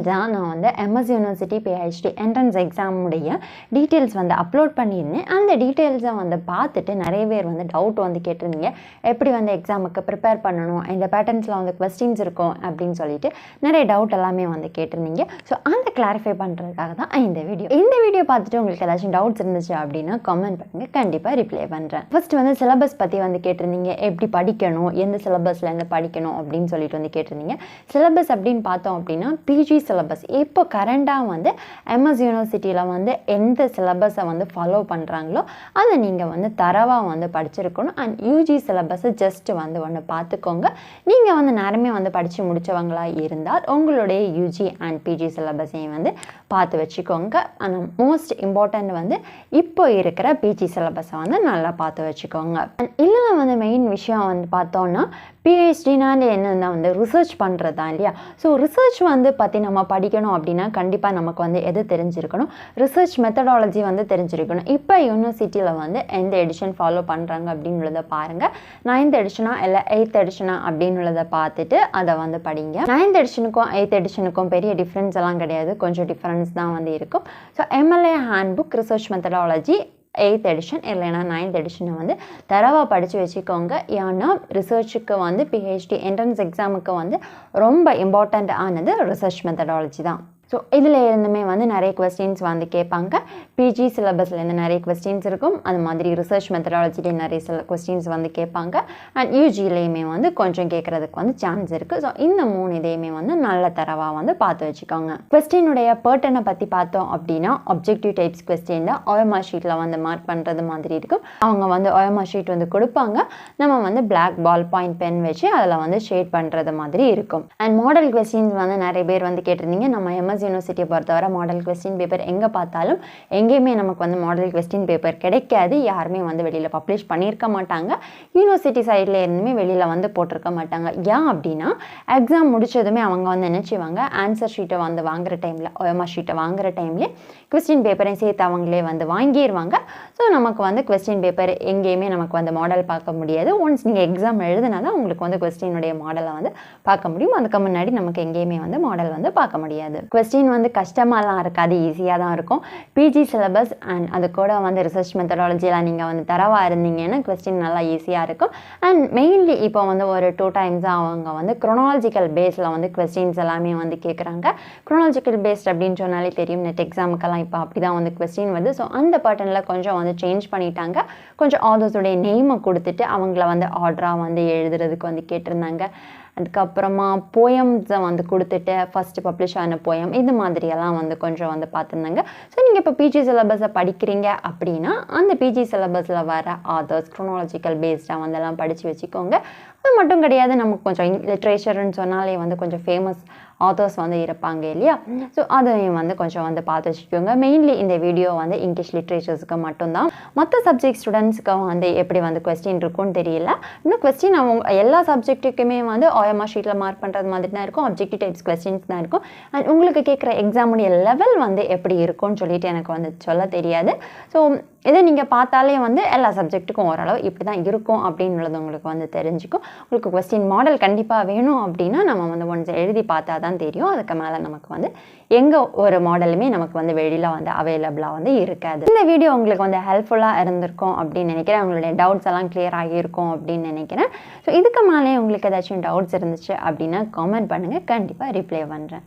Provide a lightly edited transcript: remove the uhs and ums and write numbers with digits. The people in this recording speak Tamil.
டீட்டெயில்ஸாக நான் வந்து எம்எஸ் யூனிவர்சிட்டி பிஹெச்டி என்ட்ரன்ஸ் எக்ஸாமுடைய டீட்டெயில்ஸ் வந்து அப்லோட் பண்ணியிருந்தேன். அந்த டீட்டெயில்ஸை வந்து பார்த்துட்டு நிறைய பேர் வந்து டவுட் வந்து கேட்டிருந்தீங்க. எப்படி வந்து எக்ஸாமுக்கு ப்ரிப்பேர் பண்ணணும், இந்த பேட்டர்ன்ஸில் வந்து கொஸ்டின்ஸ் இருக்கும் அப்படின்னு சொல்லிட்டு நிறைய டவுட் எல்லாமே வந்து கேட்டிருந்தீங்க. ஸோ அந்த கிளாரிஃபை பண்ணுறதுக்காக தான் இந்த வீடியோ பார்த்துட்டு உங்களுக்கு ஏதாச்சும் டவுட்ஸ் இருந்துச்சு அப்படின்னா கமெண்ட் பண்ணுங்கள், கண்டிப்பாக ரிப்ளை பண்ணுறேன். ஃபர்ஸ்ட் வந்து சிலபஸ் பற்றி வந்து கேட்டிருந்தீங்க, எப்படி படிக்கணும், எந்த சிலபஸ்லேருந்து படிக்கணும் அப்படின்னு சொல்லிட்டு வந்து கேட்டிருந்தீங்க. சிலபஸ் அப்படின்னு பார்த்தோம் அப்படின்னா பிஜி சிலபஸ் இப்போ கரண்டாக வந்து எம்எஸ் யூனிவர்சிட்டியில் வந்து எந்த சிலபஸை வந்து ஃபாலோ பண்ணுறாங்களோ அதை நீங்கள் வந்து தரவாக வந்து படிச்சிருக்கணும். அண்ட் யூஜி சிலபஸை ஜஸ்ட் வந்து ஒன்று பார்த்துக்கோங்க. நீங்கள் வந்து நேரமே வந்து படித்து முடித்தவங்களா இருந்தால் உங்களுடைய யூஜி அண்ட் பிஜி சிலபஸையும் வந்து பார்த்து வச்சுக்கோங்க. ஆனால் மோஸ்ட் இம்பார்ட்டண்ட் வந்து இப்போ இருக்கிற பிஜி சிலபஸை வந்து நல்லா பார்த்து வச்சுக்கோங்க. இல்லைனா வந்து மெயின் விஷயம் வந்து பார்த்தோன்னா பிஹெச்டினாலே என்னென்னா வந்து ரிசர்ச் பண்ணுறது தான் இல்லையா. ஸோ ரிசர்ச் வந்து பற்றி நம்ம படிக்கணும் அப்படின்னா கண்டிப்பாக நமக்கு வந்து எது தெரிஞ்சிருக்கணும், ரிசர்ச் மெத்தடாலஜி வந்து தெரிஞ்சிருக்கணும். இப்போ யூனிவர்சிட்டியில் வந்து எந்த எடிஷன் ஃபாலோ பண்ணுறாங்க அப்படின்றத பாருங்கள். 9th எடிஷனா இல்லை 8th எடிஷனா அப்படின்றத பார்த்துட்டு அதை வந்து படிங்க. 9th எடிஷனுக்கும் 8th எடிஷனுக்கும் பெரிய டிஃப்ரென்ஸ் எல்லாம் கிடையாது, கொஞ்சம் டிஃப்ரென்ஸ் தான் வந்து இருக்கும். So MLA handbook research methodology 8th edition இல்லைனா 9th எடிஷனை வந்து தரவாக படித்து வச்சுக்கோங்க. ஏன்னா ரிசர்ச்சுக்கு வந்து பிஹெச்டி என்ட்ரன்ஸ் எக்ஸாமுக்கு வந்து ரொம்ப இம்பார்ட்டண்ட் ஆனது ரிசர்ச் மெத்தடாலஜி தான். ஸோ இதில் இருந்துமே வந்து நிறைய கொஸ்டின்ஸ் வந்து கேட்பாங்க. பிஜி சிலபஸ்லேருந்து நிறைய கொஸ்டின்ஸ் இருக்கும், அது மாதிரி ரிசர்ச் மெத்தடாலஜிலே நிறைய கொஸ்டின்ஸ் வந்து கேட்பாங்க. அண்ட் யூஜிலேயுமே வந்து கொஞ்சம் கேட்குறதுக்கு வந்து சான்ஸ் இருக்குது. ஸோ இந்த 3 இதையுமே வந்து நல்ல தரவாக வந்து பார்த்து வச்சுக்கோங்க. கொஸ்டினுடைய பேட்டர்னை பற்றி பார்த்தோம் அப்படின்னா ஆப்ஜெக்டிவ் டைப்ஸ் கொஸ்டின் தான் OMR ஷீட்டில் வந்து மார்க் பண்ணுறது மாதிரி இருக்கும். அவங்க வந்து OMR ஷீட் வந்து கொடுப்பாங்க, நம்ம வந்து பிளாக் பால் பாயிண்ட் பென் வச்சு அதில் வந்து ஷேட் பண்ணுறது மாதிரி இருக்கும். அண்ட் மாடல் கொஸ்டின்ஸ் வந்து நிறைய பேர் வந்து கேட்டிருந்தீங்க. நம்ம எம்எஸ் யூனிவர்சிட்டியை பொறுத்தவரை மாடல் கொஸ்டின் பேப்பர் எங்கே பார்த்தாலும் எங்கேயுமே நமக்கு வந்து மாடல் கொஸ்டின் பேப்பர் கிடைக்காது. யாருமே வந்து வெளியில் பப்ளிஷ் பண்ணியிருக்க மாட்டாங்க. யூனிவர்சிட்டி சைடில் இருந்துமே வெளியில் வந்து போட்டிருக்க மாட்டாங்க. ஏன் அப்படின்னா எக்ஸாம் முடிச்சதுமே அவங்க வந்து என்ன செய்வாங்க, ஆன்சர் ஷீட்டை வந்து வாங்குகிற டைமில் OMR ஷீட்டை வாங்குகிற டைம்லேயே கொஸ்டின் பேப்பரையும் சேர்த்து அவங்களே வந்து வாங்கிடுவாங்க. ஸோ நமக்கு வந்து கொஸ்டின் பேப்பர் எங்கேயுமே நமக்கு வந்து மாடல் பார்க்க முடியாது. ஒன்ஸ் நீங்கள் எக்ஸாம் எழுதுனா தான் உங்களுக்கு வந்து கொஸ்டினுடைய மாடலை வந்து பார்க்க முடியும். அதுக்கு முன்னாடி நமக்கு எங்கேயுமே வந்து மாடல் வந்து பார்க்க முடியாது. கொஸ்டின் வந்து கஷ்டமாலாம் இருக்காது, ஈஸியாக தான் இருக்கும். பிஜி சிலபஸ் அண்ட் அது கூட வந்து ரிசர்ச் மெத்தடாலஜிலாம் நீங்கள் வந்து தரவாக இருந்தீங்கன்னா கொஸ்டின் நல்லா ஈஸியாக இருக்கும். அண்ட் மெயின்லி இப்போ வந்து ஒரு 2 times அவங்க வந்து குரோனாலஜிக்கல் பேஸில் வந்து கொஸ்டின்ஸ் எல்லாமே வந்து கேட்குறாங்க. குரோனாலஜிக்கல் பேஸ்ட் அப்படின்னு சொன்னாலே தெரியும், நெட் எக்ஸாமுக்கெல்லாம் இப்போ அப்படி தான் வந்து கொஸ்டின் வருது. ஸோ அந்த பேட்டர்னில் கொஞ்சம் வந்து சேஞ்ச் பண்ணிட்டாங்க. கொஞ்சம் ஆதர்ஸோடைய நேமை கொடுத்துட்டு அவங்கள வந்து ஆர்டராக வந்து எழுதுறதுக்கு வந்து கேட்டிருந்தாங்க. அதுக்கப்புறமா போயம்ஸை வந்து கொடுத்துட்டு ஃபஸ்ட்டு பப்ளிஷ் ஆன போயம் இது மாதிரியெல்லாம் வந்து கொஞ்சம் வந்து பார்த்துருந்தாங்க. ஸோ நீங்கள் இப்போ பிஜி சிலபஸை படிக்கிறீங்க அப்படின்னா அந்த பிஜி சிலபஸில் வர ஆதர்ஸ் குரோனாலஜிக்கல் பேஸ்டாக வந்து எல்லாம் படித்து வச்சுக்கோங்க. அது மட்டும் கிடையாது, நமக்கு கொஞ்சம் லிட்ரேச்சர்னு சொன்னாலே வந்து கொஞ்சம் ஃபேமஸ் ஆத்தர்ஸ் வந்து இருப்பாங்க இல்லையா. ஸோ அதையும் வந்து கொஞ்சம் வந்து பார்த்து வச்சுக்கோங்க. மெயின்லி இந்த வீடியோ வந்து இங்கிலீஷ் லிட்ரேச்சர்ஸுக்கு மட்டும்தான். மற்ற சப்ஜெக்ட் ஸ்டூடெண்ட்ஸுக்கு வந்து எப்படி வந்து கொஸ்டின் இருக்கும்னு தெரியல. இன்னும் கொஸ்டின் அவங்க எல்லா சப்ஜெக்ட்டுக்குமே வந்து OMR ஷீட்டில் மார்க் பண்ணுறது மாதிரி தான் இருக்கும், ஆப்ஜெக்டிவ் டைப்ஸ் கொஸ்டின்ஸ் தான் இருக்கும். அண்ட் உங்களுக்கு கேட்குற எக்ஸாமுடைய லெவல் வந்து எப்படி இருக்கும்னு சொல்லிட்டு எனக்கு வந்து சொல்ல தெரியாது. ஸோ இதை நீங்கள் பார்த்தாலே வந்து எல்லா சப்ஜெக்ட்டுக்கும் ஓரளவு இப்படி தான் இருக்கும் அப்படின்றது உங்களுக்கு வந்து தெரிஞ்சுக்கும். உங்களுக்கு கொஸ்டின் மாடல் கண்டிப்பாக வேணும் அப்படின்னா நம்ம வந்து ஒன்ஸ் எழுதி பார்த்தா தான் தெரியும். அதுக்கு மேலே நமக்கு வந்து எங்கே ஒரு மாடலுமே நமக்கு வந்து வெளியில் வந்து அவைலபிளாக வந்து இருக்காது. இந்த வீடியோ உங்களுக்கு வந்து ஹெல்ப்ஃபுல்லாக இருந்திருக்கும் அப்படின்னு நினைக்கிறேன். உங்களுடைய டவுட்ஸ் எல்லாம் கிளியர் ஆகியிருக்கும் அப்படின்னு நினைக்கிறேன். ஸோ இதுக்கு மேலே உங்களுக்கு ஏதாச்சும் டவுட்ஸ் இருந்துச்சு அப்படின்னா கமெண்ட் பண்ணுங்கள், கண்டிப்பாக ரிப்ளை பண்ணுறேன்.